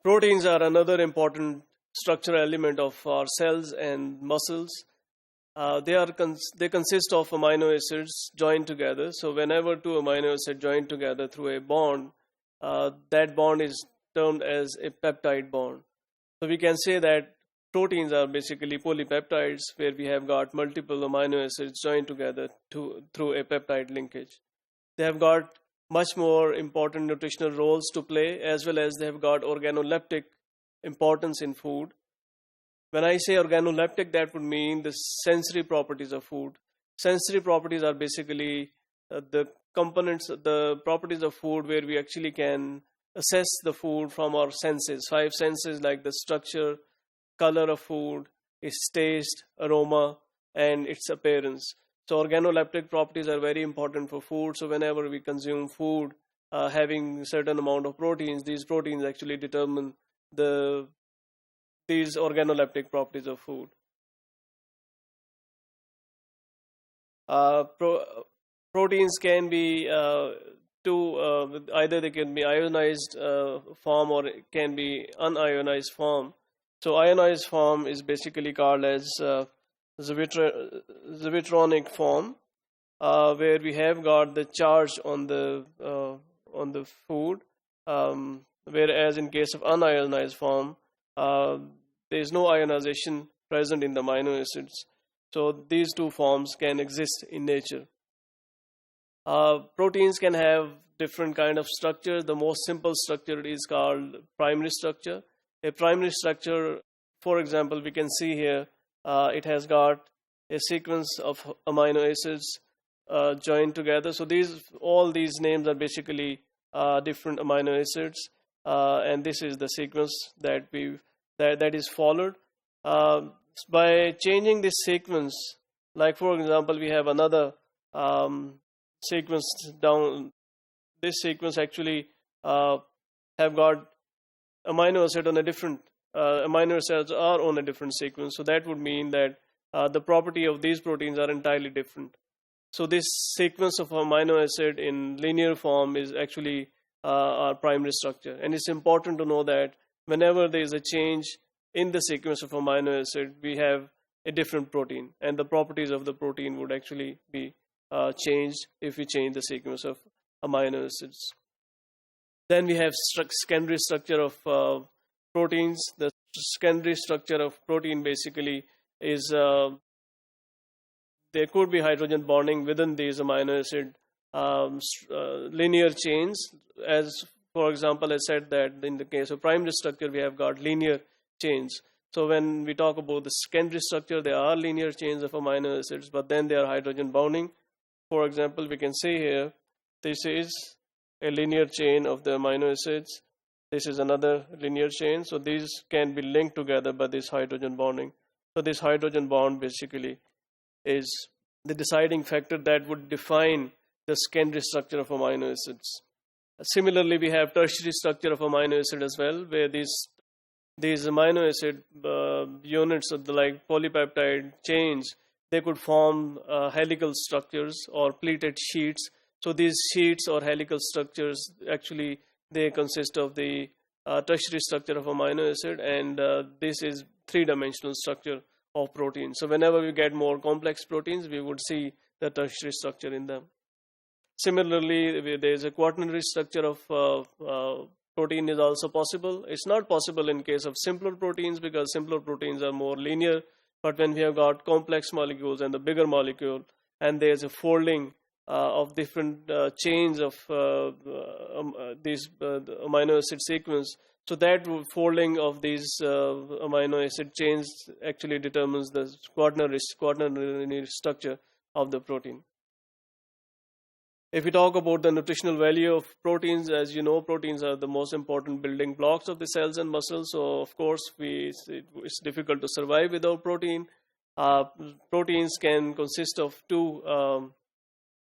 Proteins are another important structural element of our cells and muscles. They consist of amino acids joined together. So whenever two amino acids join together through a bond, that bond is termed as a peptide bond. So we can say that proteins are basically polypeptides where we have got multiple amino acids joined together through a peptide linkage. They have got much more important nutritional roles to play, as well as they have got organoleptic importance in food. When I say organoleptic, that would mean the sensory properties of food. Sensory properties are basically the components, the properties of food where we actually can assess the food from our senses. Five senses like the structure, color of food, its taste, aroma, and its appearance. So organoleptic properties are very important for food. So whenever we consume food having certain amount of proteins, these proteins actually determine these organoleptic properties of food. Proteins can be either they can be ionized form or it can be unionized form. So ionized form is basically called as Zevitronic form, where we have got the charge on the food, whereas in case of unionized form, there is no ionization present in the amino acids. So these two forms can exist in nature. Proteins can have different kind of structure. The most simple structure is called primary structure. A primary structure, for example, we can see here, it has got a sequence of amino acids joined together. So all these names are basically different amino acids, and this is the sequence that is followed. By changing this sequence, like for example, we have another sequence down. This sequence actually have got amino acid on a different amino acids are on a different sequence. So that would mean that the property of these proteins are entirely different. So this sequence of amino acid in linear form is actually our primary structure. And it's important to know that whenever there is a change in the sequence of amino acid, we have a different protein. And the properties of the protein would actually be changed if we change the sequence of amino acids. Then we have secondary structure of proteins. The secondary structure of protein basically is there could be hydrogen bonding within these amino acid linear chains. As for example, I said that in the case of primary structure, we have got linear chains. So when we talk about the secondary structure, there are linear chains of amino acids, but then they are hydrogen bonding. For example, we can see here, this is a linear chain of the amino acids. This is another linear chain. So these can be linked together by this hydrogen bonding. So this hydrogen bond basically is the deciding factor that would define the secondary structure of amino acids. Similarly, we have tertiary structure of amino acid as well, where these amino acid units of the like polypeptide chains, they could form helical structures or pleated sheets. So these sheets or helical structures actually they consist of the tertiary structure of amino acid, and this is three-dimensional structure of protein. So whenever we get more complex proteins, we would see the tertiary structure in them. Similarly, there is a quaternary structure of protein is also possible. It's not possible in case of simpler proteins because simpler proteins are more linear. But when we have got complex molecules and the bigger molecule, and there's a folding of different chains of these amino acid sequence, so that folding of these amino acid chains actually determines the quaternary structure of the protein. If we talk about the nutritional value of proteins, as you know, proteins are the most important building blocks of the cells and muscles. So, of course, it's difficult to survive without protein. Proteins can consist of two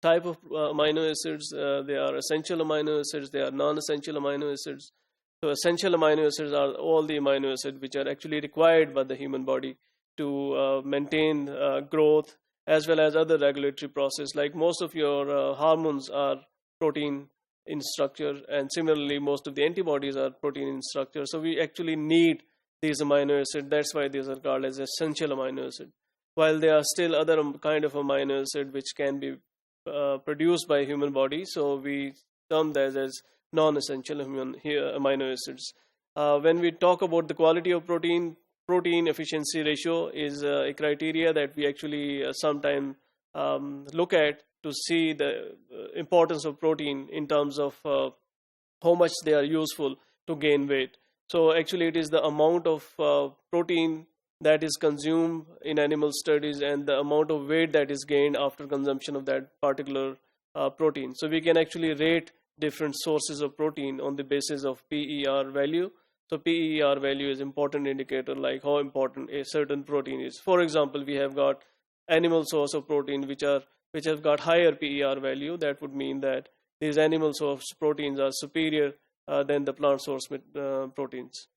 type of amino acids. They are essential amino acids. They are non-essential amino acids. So, essential amino acids are all the amino acids which are actually required by the human body to maintain growth, as well as other regulatory process. Like most of your hormones are protein in structure, and similarly most of the antibodies are protein in structure. So we actually need these amino acids. That's why these are called as essential amino acid. While there are still other kind of amino acid which can be produced by human body, so we term that as non-essential amino acids. When we talk about the quality of protein, protein efficiency ratio is a criteria that we actually sometime look at to see the importance of protein in terms of how much they are useful to gain weight. So actually it is the amount of protein that is consumed in animal studies and the amount of weight that is gained after consumption of that particular protein. So we can actually rate different sources of protein on the basis of PER value. So PER value is important indicator like how important a certain protein is. For example, we have got animal source of protein which have got higher PER value. That would mean that these animal source proteins are superior than the plant source proteins.